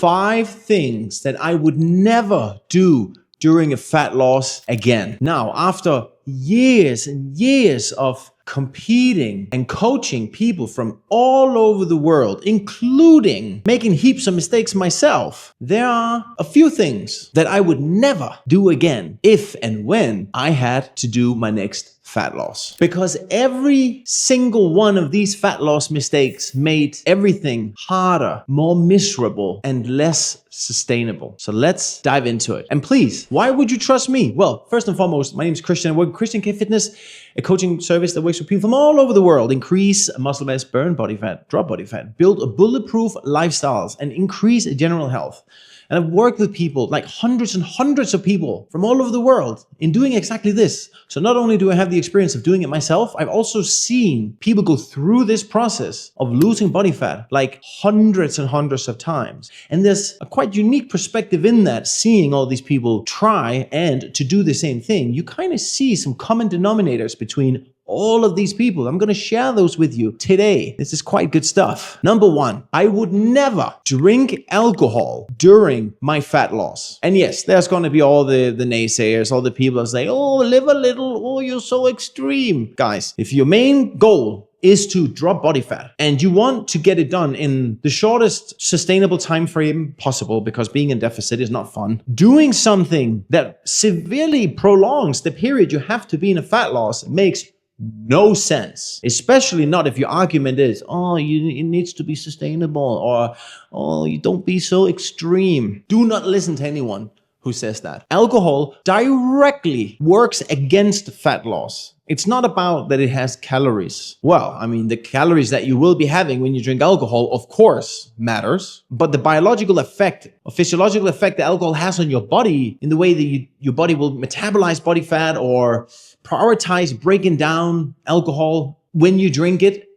5 things that I would never do during a fat loss again. Now, after years and years of competing and coaching people from all over the world, including making heaps of mistakes myself, there are a few things that I would never do again if and when I had to do my next fat loss. Because every single one of these fat loss mistakes made everything harder, more miserable, and less sustainable. So let's dive into it. And please, why would you trust me? Well, first and foremost, my name is Christian. I work with Christian K Fitness, a coaching service that works with people from all over the world. Increase muscle mass, burn body fat, drop body fat, build a bulletproof lifestyles, and increase general health. And I've worked with people, like hundreds and hundreds of people from all over the world in doing exactly this. So not only do I have the experience of doing it myself, I've also seen people go through this process of losing body fat like hundreds and hundreds of times. And there's a quite unique perspective in that, seeing all these people try and to do the same thing. You kind of see some common denominators between all of these people. I'm going to share those with you today. This is quite good stuff. Number 1, I would never drink alcohol during my fat loss. And yes, there's going to be all the naysayers, all the people that say, oh, live a little, oh, you're so extreme. Guys, if your main goal is to drop body fat and you want to get it done in the shortest sustainable time frame possible, because being in deficit is not fun, doing something that severely prolongs the period you have to be in a fat loss makes no sense, especially not if your argument is, oh, it needs to be sustainable, or, oh, you don't be so extreme. Do not listen to anyone who says that. Alcohol directly works against fat loss. It's not about that it has calories. Well, I mean, the calories that you will be having when you drink alcohol, of course, matters. But the biological effect or physiological effect that alcohol has on your body, in the way that your body will metabolize body fat or prioritize breaking down alcohol when you drink it,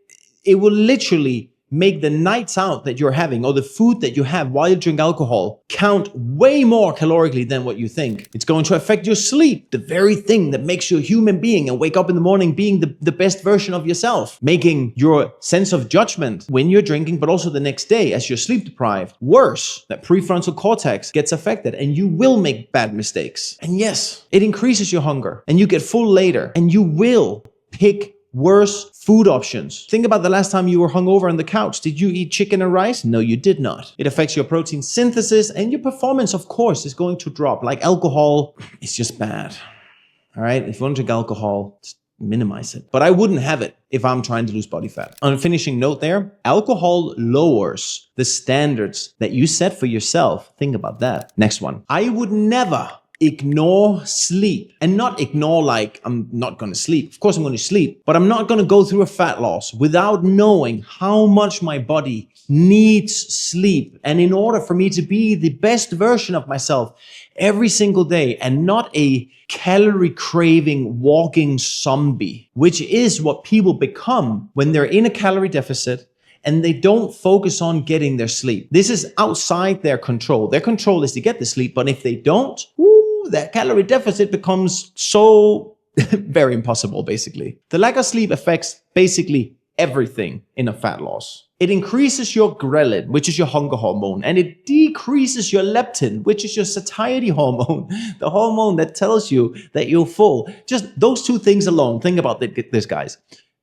it will literally make the nights out that you're having or the food that you have while you drink alcohol count way more calorically than what you think. It's going to affect your sleep, the very thing that makes you a human being and wake up in the morning being the best version of yourself, making your sense of judgment when you're drinking, but also the next day as you're sleep deprived worse. That prefrontal cortex gets affected and you will make bad mistakes. And yes, it increases your hunger and you get full later and you will pick worse food options. Think about the last time you were hungover on the couch. Did you eat chicken and rice? No, you did not. It affects your protein synthesis and your performance, of course, is going to drop. Like alcohol, it's just bad. All right, if you want to drink alcohol, just minimize it. But I wouldn't have it if I'm trying to lose body fat. On a finishing note there, alcohol lowers the standards that you set for yourself. Think about that. Next one. I would never ignore sleep, and not ignore like I'm not going to sleep. Of course I'm going to sleep, but I'm not going to go through a fat loss without knowing how much my body needs sleep. And in order for me to be the best version of myself every single day and not a calorie craving walking zombie, which is what people become when they're in a calorie deficit and they don't focus on getting their sleep. This is outside their control. Their control is to get the sleep, but if they don't, that calorie deficit becomes so very impossible, basically. The lack of sleep affects basically everything in a fat loss. It increases your ghrelin, which is your hunger hormone, and it decreases your leptin, which is your satiety hormone, the hormone that tells you that you're full. Just those two things alone. Think about this, guys.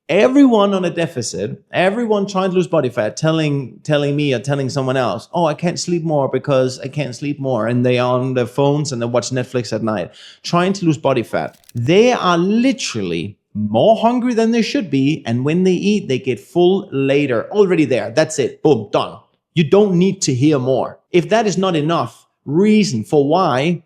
Everyone on a deficit, everyone trying to lose body fat, telling me or telling someone else, oh, I can't sleep more because I can't sleep more. And they are on their phones and they watch Netflix at night, trying to lose body fat. They are literally more hungry than they should be. And when they eat, they get full later. Already there. That's it. Boom, done. You don't need to hear more. If that is not enough reason for why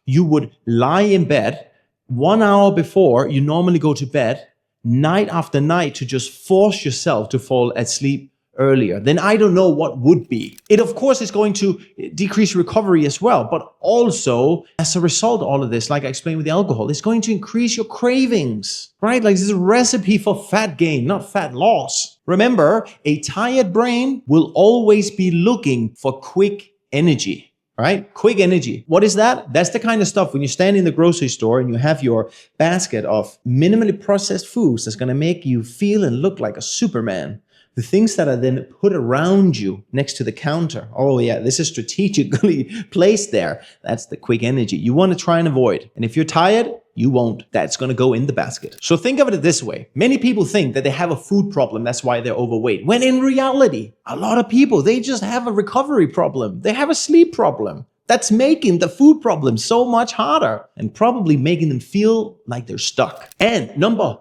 you would lie in bed 1 hour before you normally go to bed, night after night, to just force yourself to fall asleep earlier, then I don't know what would be. It, of course, is going to decrease recovery as well, but also as a result of all of this, like I explained with the alcohol, it's going to increase your cravings, right? Like this is a recipe for fat gain, not fat loss. Remember, a tired brain will always be looking for quick energy. Right? Quick energy. What is that? That's the kind of stuff when you stand in the grocery store and you have your basket of minimally processed foods that's going to make you feel and look like a Superman. The things that are then put around you next to the counter. Oh yeah, this is strategically placed there. That's the quick energy you want to try and avoid. And if you're tired, you won't. That's going to go in the basket. So think of it this way. Many people think that they have a food problem. That's why they're overweight. When in reality, a lot of people, they just have a recovery problem. They have a sleep problem. That's making the food problem so much harder and probably making them feel like they're stuck. And number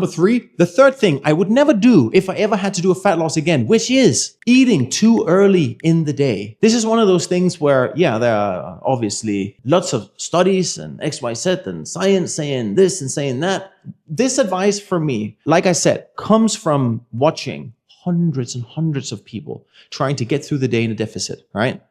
three, the third thing I would never do if I ever had to do a fat loss again, which is eating too early in the day. This is one of those things where, yeah, there are obviously lots of studies and XYZ and science saying this and saying that. This advice for me, like I said, comes from watching hundreds and hundreds of people trying to get through the day in a deficit, right?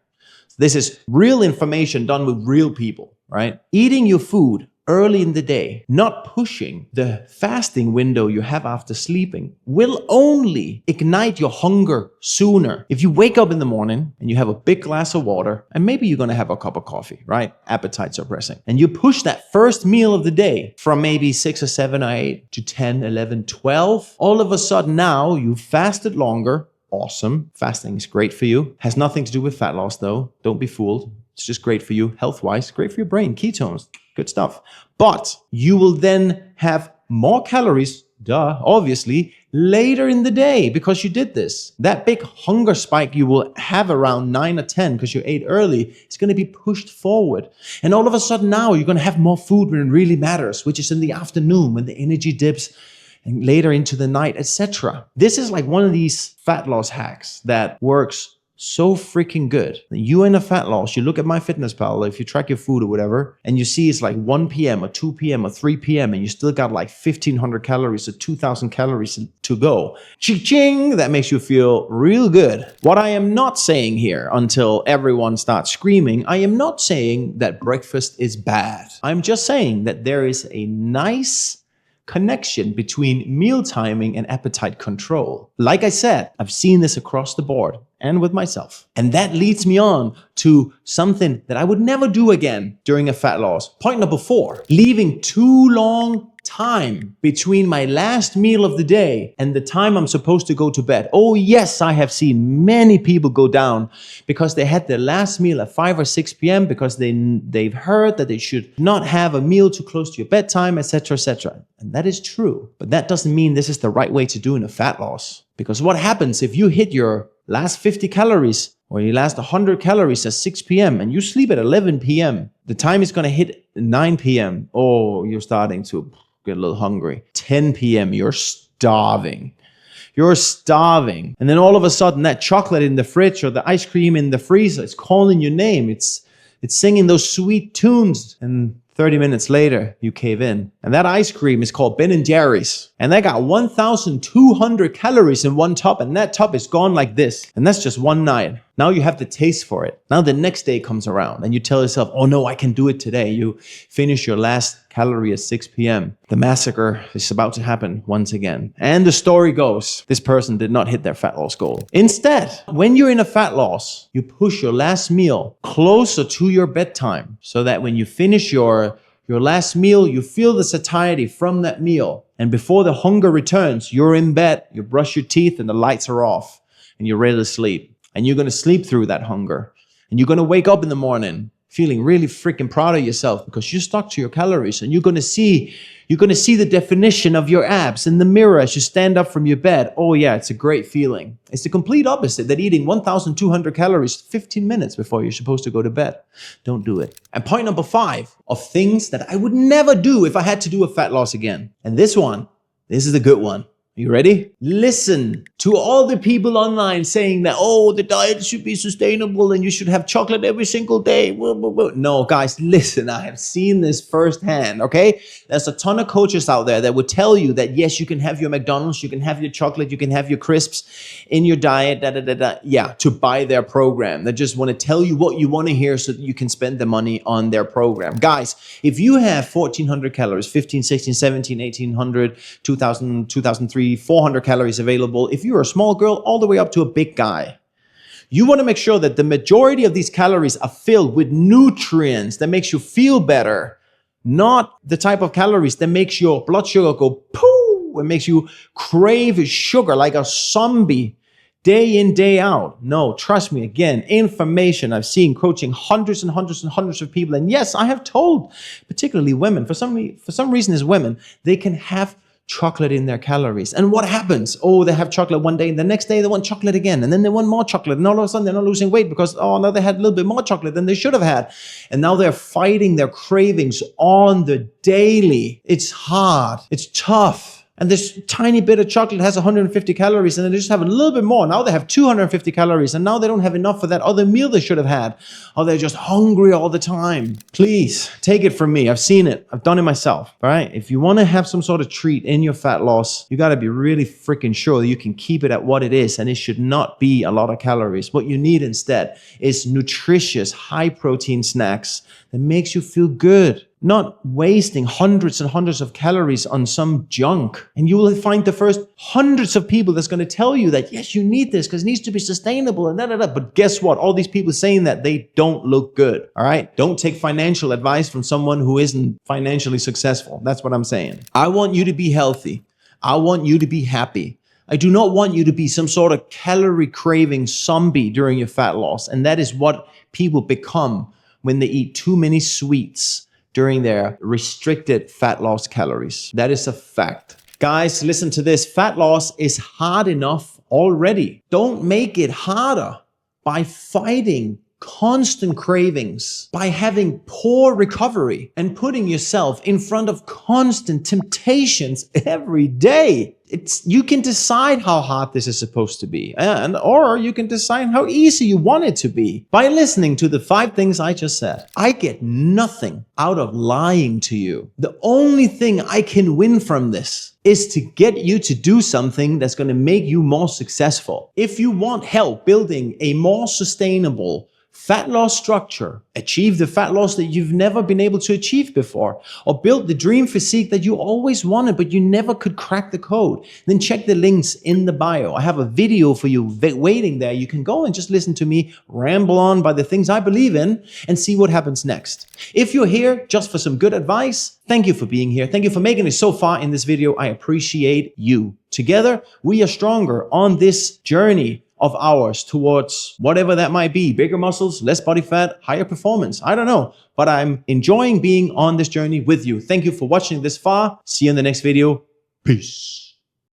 This is real information done with real people, right? Eating your food early in the day, not pushing the fasting window you have after sleeping, will only ignite your hunger sooner. If you wake up in the morning and you have a big glass of water, and maybe you're going to have a cup of coffee, right? Appetites are pressing. And you push that first meal of the day from maybe 6 or 7 or 8 to 10, 11, 12. All of a sudden now you've fasted longer. Awesome. Fasting is great for you. Has nothing to do with fat loss though. Don't be fooled. It's just great for you health-wise, great for your brain, ketones, good stuff. But you will then have more calories, obviously, later in the day because you did this. That big hunger spike you will have around 9 or 10 because you ate early is going to be pushed forward. And all of a sudden now you're going to have more food when it really matters, which is in the afternoon when the energy dips and later into the night, etc. This is like one of these fat loss hacks that works so freaking good. You in a fat loss, you look at MyFitnessPal, if you track your food or whatever, and you see it's like 1 p.m. or 2 p.m. or 3 p.m. and you still got like 1,500 calories or 2,000 calories to go. Ching! That makes you feel real good. What I am not saying here, until everyone starts screaming, I am not saying that breakfast is bad. I'm just saying that there is a nice connection between meal timing and appetite control. Like I said, I've seen this across the board and with myself. And that leads me on to something that I would never do again during a fat loss. Point number 4, leaving too long time between my last meal of the day and the time I'm supposed to go to bed. Oh yes, I have seen many people go down because they had their last meal at 5 or 6 p.m. because they've heard that they should not have a meal too close to your bedtime, etc., etc. And that is true, but that doesn't mean this is the right way to do in a fat loss. Because what happens if you hit your last 50 calories or your last 100 calories at 6 p.m. and you sleep at 11 p.m., the time is going to hit 9 p.m. Oh, you're starting to get a little hungry. 10 p.m., you're starving. You're starving. And then all of a sudden that chocolate in the fridge or the ice cream in the freezer, it's calling your name. It's singing those sweet tunes. And 30 minutes later, you cave in. And that ice cream is called Ben & Jerry's. And they got 1,200 calories in one tub. And that tub is gone like this. And that's just one night. Now you have the taste for it. Now the next day comes around and you tell yourself, oh no, I can do it today. You finish your last calorie at 6 p.m. The massacre is about to happen once again. And the story goes, this person did not hit their fat loss goal. Instead, when you're in a fat loss, you push your last meal closer to your bedtime so that when you finish your last meal, you feel the satiety from that meal. And before the hunger returns, you're in bed, you brush your teeth and the lights are off and you're ready to sleep. And you're going to sleep through that hunger. And you're going to wake up in the morning feeling really freaking proud of yourself because you stuck to your calories. And you're going to see the definition of your abs in the mirror as you stand up from your bed. Oh yeah, it's a great feeling. It's the complete opposite that eating 1,200 calories 15 minutes before you're supposed to go to bed. Don't do it. And point number 5 of things that I would never do if I had to do a fat loss again. And this is a good one. You ready? Listen to all the people online saying that, oh, the diet should be sustainable and you should have chocolate every single day. No, guys, listen, I have seen this firsthand, okay? There's a ton of coaches out there that would tell you that, yes, you can have your McDonald's, you can have your chocolate, you can have your crisps in your diet, yeah, to buy their program. They just want to tell you what you want to hear so that you can spend the money on their program. Guys, if you have 1,400 calories, 15, 16, 17, 1,800, 2,000, 2,003, 400 calories available, if you're a small girl all the way up to a big guy, you want to make sure that the majority of these calories are filled with nutrients that makes you feel better, not the type of calories that makes your blood sugar go poof It makes you crave sugar like a zombie. Day in, day out. No, trust me, again, information. I've seen coaching hundreds and hundreds and hundreds of people. And yes, I have told, particularly women, for some reason as women, they can have chocolate in their calories. And what happens? Oh, they have chocolate one day and the next day they want chocolate again. And then they want more chocolate. And all of a sudden they're not losing weight because, oh, now they had a little bit more chocolate than they should have had. And now they're fighting their cravings on the daily. It's hard. It's tough. And this tiny bit of chocolate has 150 calories and then they just have a little bit more. Now they have 250 calories and now they don't have enough for that other meal they should have had. Or they're just hungry all the time. Please, take it from me. I've seen it. I've done it myself. All right? If you want to have some sort of treat in your fat loss, you got to be really freaking sure that you can keep it at what it is. And it should not be a lot of calories. What you need instead is nutritious, high protein snacks that makes you feel good. Not wasting hundreds and hundreds of calories on some junk. And you will find the first hundreds of people that's going to tell you that, yes, you need this because it needs to be sustainable and da. But guess what? All these people saying that, they don't look good. All right? Don't take financial advice from someone who isn't financially successful. That's what I'm saying. I want you to be healthy. I want you to be happy. I do not want you to be some sort of calorie craving zombie during your fat loss. And that is what people become when they eat too many sweets during their restricted fat loss calories. That is a fact. Guys, listen to this. Fat loss is hard enough already. Don't make it harder by fighting constant cravings, by having poor recovery and putting yourself in front of constant temptations every day. You can decide how hard this is supposed to be, or you can decide how easy you want it to be by listening to the 5 things I just said. I get nothing out of lying to you. The only thing I can win from this is to get you to do something that's going to make you more successful. If you want help building a more sustainable fat loss structure, achieve the fat loss that you've never been able to achieve before, or build the dream physique that you always wanted but you never could crack the code, then check the links in the bio. I have a video for you waiting there. You can go and just listen to me ramble on by the things I believe in and see what happens next. If you're here just for some good advice, thank you for being here. Thank you for making it so far in this video. I appreciate you. Together, we are stronger on this journey of ours towards whatever that might be. Bigger muscles, less body fat, higher performance. I don't know, but I'm enjoying being on this journey with you. Thank you for watching this far. See you in the next video. Peace.